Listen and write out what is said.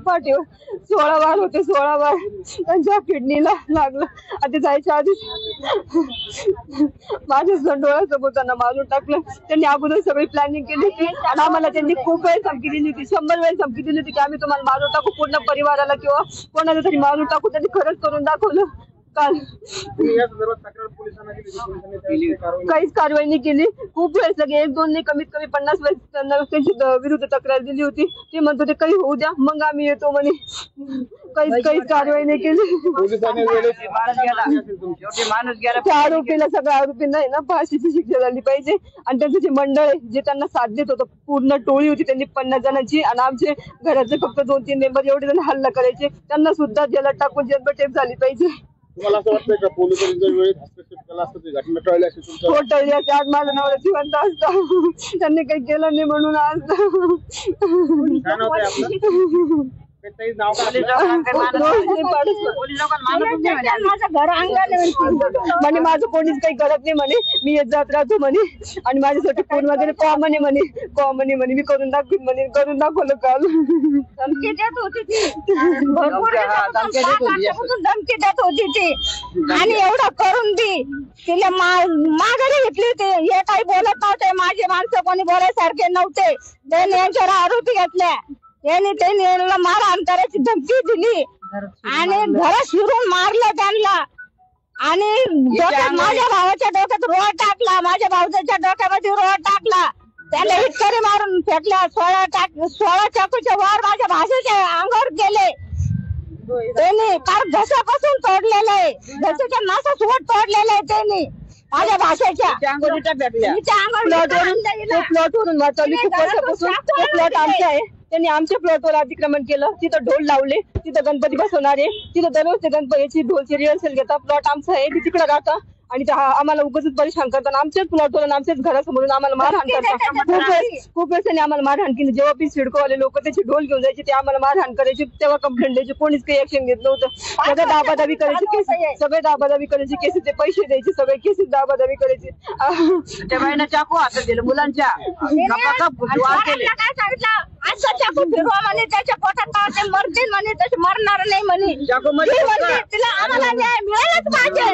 पाठीवर 16 वार होते, 16 वार त्यांच्या किडनीला लागलं. आणि जायच्या आधीच माझ्या डोळ्यासमोर त्यांना मारून टाकलं. त्यांनी अगोदर सगळी प्लॅनिंग केली होती आणि आम्हाला त्यांनी खूप वेळ धमकी दिली होती, 100 वेळ धमकी दिली होती की आम्ही तुम्हाला मारून टाकू, पूर्ण परिवाराला किंवा कोणाला तरी मारून टाकू. त्यांनी खरंच करून दाखवलं. काल काहीच कारवाई नाही केली. खूप वेळेस लगे 1-2 नाही, कमीत कमी 50 वेळेस त्यांना त्यांची विरुद्ध तक्रार दिली होती. ते म्हणत होते काही होऊ द्या मग आम्ही येतो म्हणे. काहीच कारवाई नाही केली. त्या आरोपीला, सगळ्या आरोपींना आहे ना फाशीची शिक्षा झाली पाहिजे. आणि त्यांचं जे मंडळ आहे जे त्यांना साथ देत होतं, पूर्ण टोळी होती त्यांनी 50 जणांची आणि आमचे घराचे फक्त 2-3 मेंबर एवढे जण हल्ला करायचे, त्यांना सुद्धा जेलात टाकून जन्मठेप झाली पाहिजे. तुम्हाला असं वाटतंय का पोलिसांनी जर वेळेत हस्तक्षेप केला असता ती घटना टळली असती? हो, टळली असती. आज माझा नवरा जिवंत असता, त्यांनी काही केलं नाही म्हणून आज. म्हणे माझं कोणीच काही करत नाही म्हणे, मी येत जात राहतो म्हणे आणि माझ्यासाठी फोन वगैरे कॉमन आहे म्हणे मी करून दाखवीन म्हणे. करून दाखवलं काल. धमकी देत होती ती, धमकी देत होती ती. आणि एवढं करून बी तिला माघारी घेतली होती. हे काही बोलत नव्हते, माझे माणसं कोणी बोलायसारखे नव्हते. त्यांनी यांच्यावर आरोपी घेतल्या. त्यांनी यांना मारहाण करायची धमकी दिली आणि घरात शिरून मारलं त्यांना. आणि माझ्या भावाच्या डोक्यात रोड टाकला, माझ्या भाऊच्या डोक्यामध्ये रोड टाकला. त्याला इतकरी मारून फेकल्या. 16 चाकूच्या वर माझ्या भाषेच्या अंगावर गेले. त्यांनी फार घशापासून तोडलेलं आहे, घशाच्या नासा सोट तोडलेलं आहे त्यांनी माझ्या भाषेच्या. प्लॉटवरून वाचवली खूप वर्षापासून. प्लॉट आमचा आहे, त्यांनी आमच्या प्लॉटवर अतिक्रमण केलं. तिथं ढोल लावले, तिथं गणपती बसवणारे, तिथं दररोज गणपतीची ढोलची रिहर्सल घेतात. प्लॉट आमचा आहे, ती तिकडे राहतं आणि आम्हाला उगाच परेशान करतात. आमच्याच प्लॉटवर आमच्याच घरासमोरून आम्हाला मारहाण करतात. खूप वेळेस त्यांनी आम्हाला मारहाण केली. जेव्हा पी सिडकोवाले लोक त्याचे ढोल घेऊन जायचे, ते आम्हाला मारहाण करायचे, तेव्हा कंप्लेंट द्यायची. कोणीच काही ऍक्शन घेत नव्हतं. सगळे दाबादाबी करायचे केसेसचे पैसे द्यायचे, सगळे केसेस दाबादाबी करायचे. त्या बाईनं चाकू हातात दिलं मुलांच्या, चाकू फिरवा म्हणे, त्याच्या पोटात मरतील म्हणे, तसे मरणार नाही म्हणे. तिला आम्हाला न्याय मिळालाच पाहिजे.